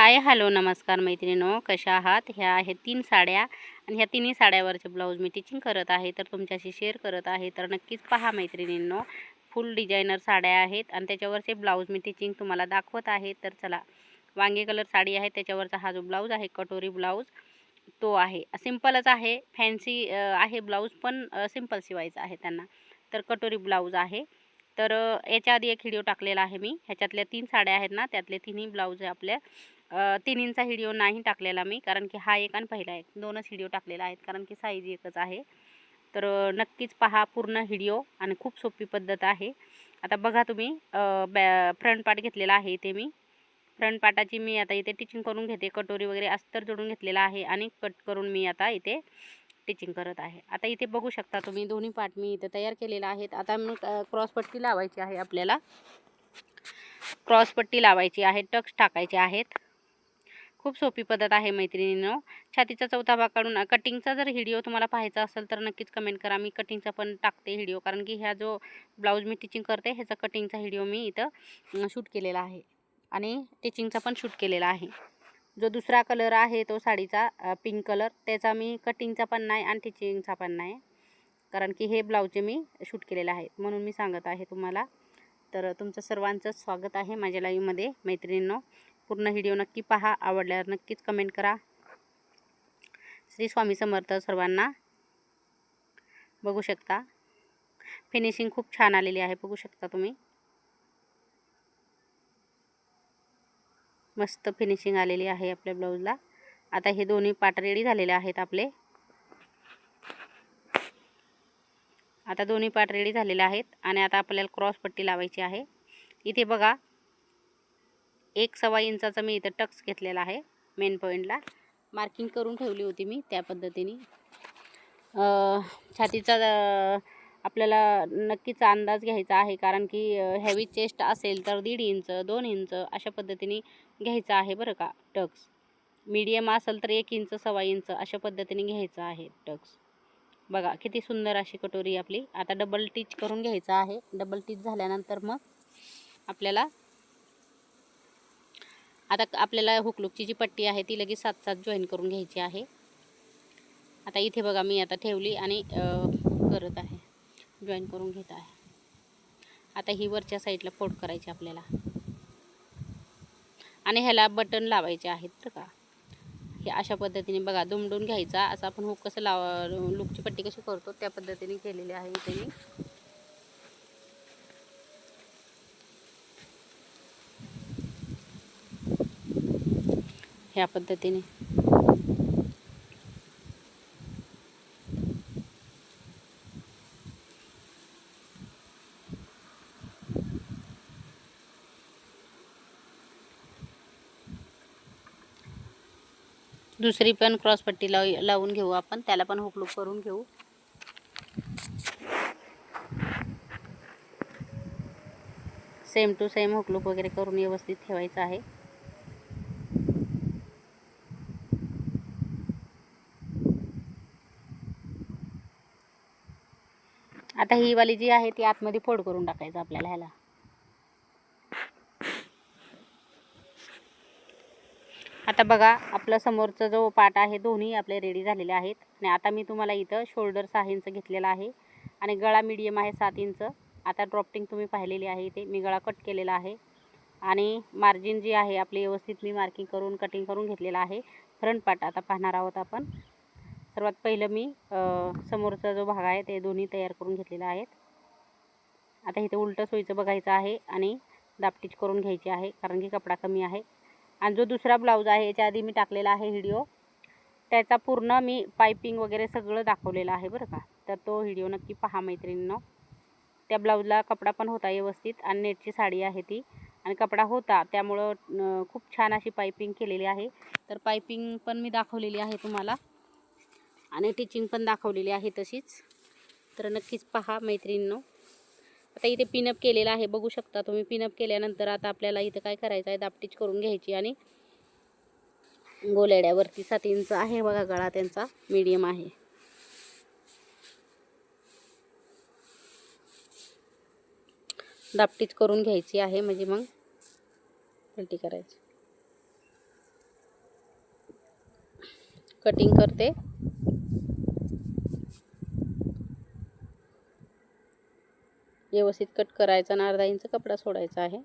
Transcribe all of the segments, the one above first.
Hi hello नमस्कार मैत्रिणींनो, कशा आहात? ह्या आहेत 3 साड्या आणि ह्या तिन्ही साड्यावरचे ब्लाऊज मी टिचिंग करत आहे, तर तुमच्याशी शेअर करत आहे. तर नक्कीच पहा मैत्रिणींनो, फुल डिझायनर साड्या आहेत आणि त्याच्यावरचे ब्लाऊज मी टिचिंग तुम्हाला दाखवत आहे. तर चला, वांगी कलर साडी आहे, त्याच्यावरचा हा जो ब्लाऊज आहे कटोरी ब्लाऊज तो आहे. सिंपलच आहे, फॅन्सी आहे ब्लाऊज, पण सिंपल शिवायचं आहे त्यांना. तर कटोरी ब्लाऊज आहे. तर याच्या आधी एक व्हिडिओ टाकलेला आहे मी. ह्याच्यातल्या 3 साड्या आहेत ना, त्यातले तिन्ही ब्लाऊज आपल्या तिन्हींचा व्हिडिओ नाही टाकलेला मी, कारण की हा एक आणि पहिला एक 2च व्हिडिओ टाकलेला आहेत, कारण की साईज एकच आहे. तर नक्कीच पहा पूर्ण व्हिडिओ आणि खूप सोपी पद्धत आहे. आता बघा तुम्ही, फ्रंट पार्ट घेतलेला आहे इथे मी. फ्रंट पार्टाची मी आता इथे टिचिंग करून घेते. कटोरी वगैरे अस्तर जोडून घेतलेला आहे आणि कट करून मी आता इथे टिचिंग करत आहे. आता इथे बघू शकता तुम्ही, दोन्ही पार्ट मी इथे तयार केलेला आहेत. आता मी क्रॉसपट्टी लावायची आहे आपल्याला. क्रॉसपट्टी लावायची आहे, टक्स टाकायचे आहेत. खूप सोपी पद्धत आहे मैत्रिणींनो. छातीचा चौथा भाग काढून कटिंगचा जर व्हिडिओ तुम्हाला पाहायचा असेल तर नक्कीच कमेंट करा. मी कटिंगचा पण टाकते व्हिडिओ, कारण की ह्या जो ब्लाऊज मी टिचिंग करते ह्याचा कटिंगचा व्हिडिओ मी इथं शूट केलेला आहे आणि टिचिंगचा पण शूट केलेला आहे. जो दुसरा कलर आहे तो साडीचा पिंक कलर, त्याचा मी कटिंगचा पण नाही आणि टिचिंगचा पण नाही, कारण की हे ब्लाऊजचे मी शूट केलेलं आहे, म्हणून मी सांगत आहे तुम्हाला. तर तुमचं सर्वांचं स्वागत आहे माझ्या लाईव्हमध्ये मैत्रिणींनो. पूर्ण व्हिडिओ नक्की पहा, आवडल्यावर नक्कीच कमेंट करा. श्री स्वामी समर्थ सर्वांना. बघू शकता फिनिशिंग खूप छान आलेली आहे, बघू शकता तुम्ही. मस्त फिनिशिंग आलेली आहे आपल्या ब्लाऊजला. आता हे दोन्ही पार्ट रेडी झालेले आहेत आपले. आता दोन्ही पार्ट रेडी झालेले आहेत आणि आता आपल्याला क्रॉस पट्टी लावायची आहे. इथे बघा 1.25 इंचाचा मी इथं टक्स घेतलेला आहे. मेन पॉईंटला मार्किंग करून ठेवली होती मी त्या पद्धतीने. छातीचा आपल्याला नक्कीच अंदाज घ्यायचा आहे, कारण की हेवी चेस्ट असेल तर 1.5 इंच 2 इंच अशा पद्धतीने घ्यायचं आहे बरं का टक्स. मीडियम असेल तर 1 इंच 1.25 इंच अशा पद्धतीने घ्यायचं आहे टक्स. बघा किती सुंदर अशी कटोरी आपली. आता डबल टिच करून घ्यायचं आहे. डबल टिच झाल्यानंतर मग आपल्याला हुकलूकची जी पट्टी आहे ती लगेच 7-7 जॉईन करून घ्यायची आहे. आता इथे बघा मी आता ठेवली आणि करत आहे, जॉईन करून घेत आहे. आता ही वरच्या साईडला फोल्ड करायची आपल्याला आणि ह्याला बटन लावायचे आहेत बरं का. हे अशा पद्धतीने बघा दुमडून घ्यायचा. असं आपण हुक कसं लूकची पट्टी कशी करतो त्या पद्धतीने केलेली आहे इथे मी. ह्या पद्धतीने दुसरी पण क्रॉसपट्टी लावून घेऊ आपण, त्याला पण हुकलूक करून घेऊ. सेम टू सेम हुकलूक वगैरे करून व्यवस्थित ठेवायचं आहे. आता ही वाली जी आहे ती आतमध्ये फोल्ड करून टाकायचं आपल्याला ह्याला. आता बघा आपला समोरचा जो पार्ट आहे दोन्ही आपले रेडी झालेले आहेत. आणि आता मी तुम्हाला इथं शोल्डर 6 इंच घेतलेला आहे आणि गळा मीडियम आहे 7 इंच. आता ड्रॉपटिंग तुम्ही पाहिलेली आहे. इथे मी गळा कट केलेला आहे आणि मार्जिन जी आहे आपली व्यवस्थित मी मार्किंग करून कटिंग करून घेतलेला आहे. फ्रंट पार्ट आता पाहणार आहोत आपण. सर्वात पहिलं मी समोरचा जो भाग आहे ते दोन्ही तयार करून घेतलेला आहेत. आता इथे उलटं सोयीचं बघायचं आहे आणि दापटीच करून घ्यायची आहे, कारण की कपडा कमी आहे. आणि जो दुसरा ब्लाऊज आहे याच्या आधी मी टाकलेला आहे व्हिडिओ, त्याचा पूर्ण मी पायपिंग वगैरे सगळं दाखवलेलं आहे बरं का. तर तो व्हिडिओ नक्की पहा मैत्रिणींनो. त्या ब्लाऊजला कपडा पण होता व्यवस्थित आणि नेटची साडी आहे ती आणि कपडा होता, त्यामुळं खूप छान अशी पायपिंग केलेली आहे. तर पायपिंग पण मी दाखवलेली आहे तुम्हाला आणि टिचिंग पण दाखवलेली आहे तशीच. तर नक्कीच पहा मैत्रिणींनो. आता इथे पिनअप केलेला आहे, बघू शकता तुम्ही. पिनअप केल्यानंतर आता आपल्याला इथं काय करायचं आहे, दापटीच करून घ्यायची आणि गोलेड्यावरती 7 इंच आहे बघा गळा त्यांचा, मीडियम आहे. दापटीच करून घ्यायची आहे, म्हणजे मग पलटी करायची. कटिंग करते. व्यवस्थित कट करायचा आणि अर्धा इंच कपडा सोडायचा आहे.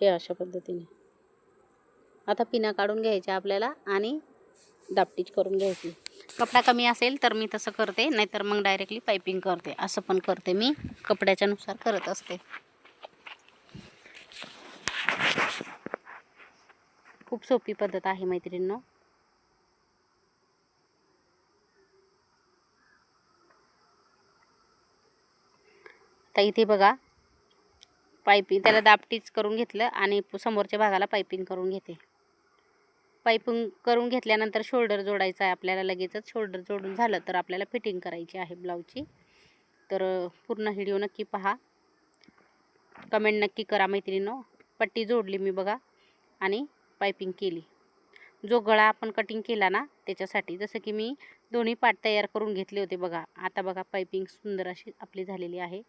हे अशा पद्धतीने. आता पिना काढून घ्यायच्या आपल्याला आणि दापटीच करून घ्यायची. कपडा कमी असेल तर मी तसं करते, नाहीतर मग डायरेक्टली पायपिंग करते. असं पण करते मी, कपड्याच्या नुसार करत असते. खूप सोपी पद्धत आहे मैत्रिणींनो. आता इथे बघा पायपिंग, त्याला दापटीच करून घेतलं आणि समोरच्या भागाला पायपिंग करून घेते. पायपिंग करून घेतल्यानंतर शोल्डर जोडायचा आहे आपल्याला. लगेचच शोल्डर जोडून झालं तर आपल्याला फिटिंग करायची आहे ब्लाऊजची. तर पूर्ण व्हिडिओ नक्की पहा, कमेंट नक्की करा मैत्रिणींनो. पट्टी जोडली मी बघा आणि पायपिंग केली. जो गळा आपण कटिंग केला ना त्याच्यासाठी, जसं की मी दोन्ही पार्ट तयार करून घेतले होते बघा. आता बघा पायपिंग सुंदर अशी आपली झालेली आहे.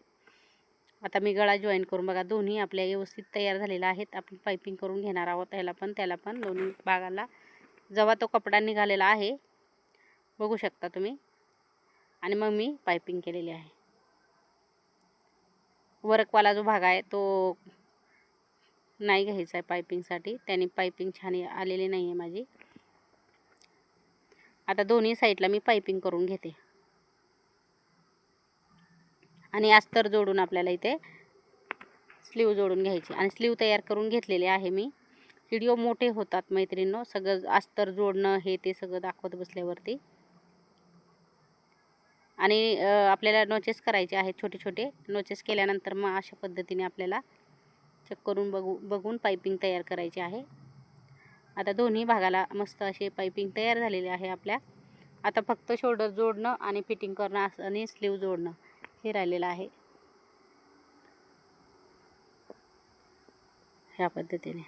आता मी गळा जॉईन करून बघा, दोन्ही आपल्या व्यवस्थित तयार झालेल्या आहेत. आपण पायपिंग करून घेणार आहोत त्याला पण दोन्ही भागाला. जेव्हा तो कपडा निघालेला आहे बघू शकता तुम्ही, आणि मग मी पायपिंग केलेली आहे. वर्कवाला जो भाग आहे तो नाही घ्यायचा आहे पायपिंगसाठी, त्याने पायपिंग छान आलेली नाही आहे माझी. आता दोन्ही साईडला मी पायपिंग करून घेते आणि अस्तर जोडून आपल्याला इथे स्लीव जोडून घ्यायची. आणि स्लीव तयार करून घेतलेले आहे मी. व्हिडिओ मोठे होतात मैत्रिणींनो, सगळं अस्तर जोडणं हे ते सगळं दाखवत बसल्यावरती. आणि आपल्याला नोचेस करायचे आहेत छोटे छोटे. नोचेस केल्यानंतर मग अशा पद्धतीने आपल्याला चेक करून बघून पायपिंग तयार करायची आहे. आता दोन्ही भागाला मस्त असे पायपिंग तयार झालेले आहे आपल्या. आता फक्त शोल्डर जोडणं आणि फिटिंग करणं आणि स्लीव जोडणं हे राहिलेलं आहे. ह्या पद्धतीने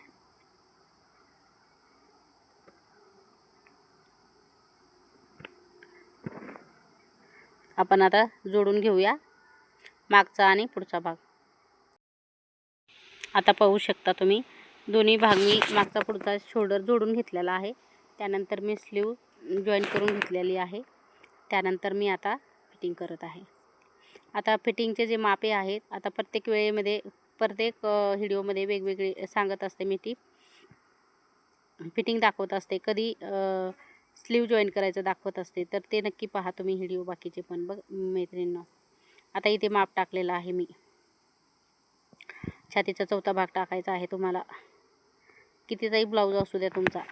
आपण आता जोडून घेऊया मागचा आणि पुढचा भाग. आता पाहू शकता तुम्ही, दोन्ही भाग मी मागचा पुढचा शोल्डर जोडून घेतलेला आहे. त्यानंतर मी स्लीव जॉईन करून घेतलेली आहे. त्यानंतर मी आता फिटिंग करत आहे. आता फिटिंगचे जे मापे आहेत, आता प्रत्येक वेळेमध्ये प्रत्येक व्हिडिओमध्ये वेगवेगळे सांगत असते मी टिप. फिटिंग दाखवत असते, कधी स्लीव जॉईन करायचं दाखवत असते. तर ते नक्की पहा तुम्ही व्हिडिओ बाकीचे पण बघ मैत्रिणींनो. आता इथे माप टाकलेलं आहे मी. छातीचा चौथा भाग टाकायचा आहे तुम्हाला. कितीचाही ब्लाऊज असू द्या तुमचा,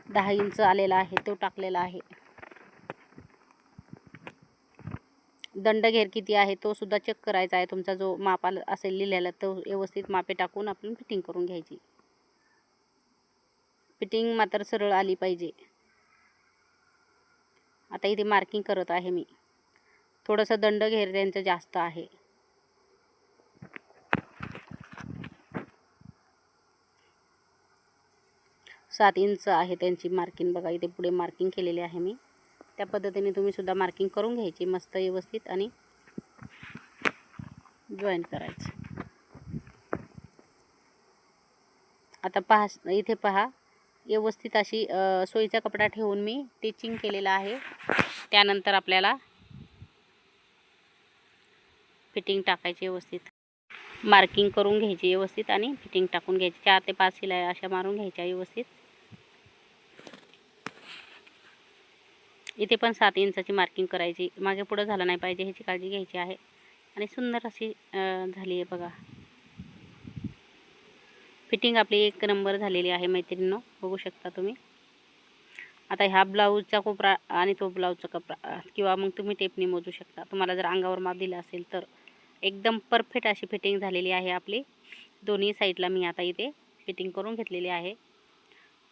10 इंच आलेला आहे तो टाकलेला आहे. दंडघेर किती आहे तो सुद्धा चेक करायचा आहे तुमचा. जो माप असेल लिहिलेला तो व्यवस्थित मापे टाकून आपण फिटिंग करून घ्यायची. फिटिंग मात्र सरळ आली पाहिजे. आता इथे मार्किंग करत आहे मी. थोडंसं दंडघेर त्यांचं जास्त आहे. सात इंच आहे त्यांची मार्किंग बघा. इथे पुढे मार्किंग केलेली आहे मी. त्या पद्धतीने तुम्ही सुद्धा मार्किंग करून घ्यायची मस्त व्यवस्थित आणि जॉईन करायचं. आता पहा इथे पहा, व्यवस्थित अशी सोयीचा कपडा ठेवून मी टिचिंग केलेला आहे. त्यानंतर आपल्याला फिटिंग टाकायची व्यवस्थित. मार्किंग करून घ्यायची व्यवस्थित आणि फिटिंग टाकून घ्यायची. 4 ते 5 शिलाई अशा मारून घ्यायच्या व्यवस्थित. इथे पण 7 इंचाची मार्किंग करायची. मागे पुढं झालं नाही पाहिजे ह्याची काळजी घ्यायची आहे. आणि सुंदर अशी झाली आहे बघा. फिटिंग आपली एक नंबर झालेली आहे मैत्रिणींनो, बघू शकता तुम्ही. आता ह्या ब्लाऊजचा कोपरा आणि तो ब्लाऊजचा कपडा किंवा मग तुम्ही टेपने मोजू शकता. तुम्हाला जर अंगावर माप दिलं असेल तर. एकदम परफेक्ट अशी फिटिंग झालेली आहे आपली. दोन्ही साईडला मी आता इथे फिटिंग करून घेतलेली आहे.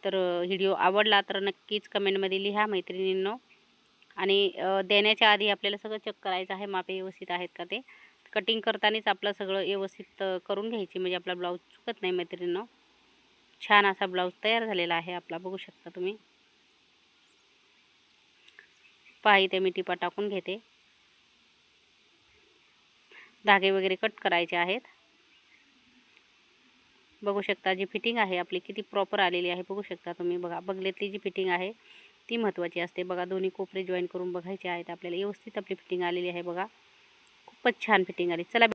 तर व्हिडिओ आवडला तर नक्कीच कमेंटमध्ये लिहा मैत्रिणींनो. आणि देण्याच्या आधी आपल्याला सगळं चेक करायचं आहे मापे व्यवस्थित आहेत का ते. कटिंग करतानाच आपलं सगळं व्यवस्थित करून घ्यायची, म्हणजे आपला ब्लाऊज चुकत नाही मैत्रिणींनो. छान असा ब्लाऊज तयार झालेला आहे आपला, बघू शकता तुम्ही. पहा इथे मी टिपा टाकून घेते. धागे वगैरे कट करायचे आहेत. बघू शकता जी फिटिंग आहे आपली किती प्रॉपर आलेली आहे बघू शकता तुम्ही. बघा बगलेतली जी फिटिंग आहे ती महत्त्वाची असते. बघा दोन्ही कोपरे जॉईन करून बघायचे आहेत आपल्याला. व्यवस्थित आपली फिटिंग आलेली आहे बघा. खूपच छान फिटिंग आली. चला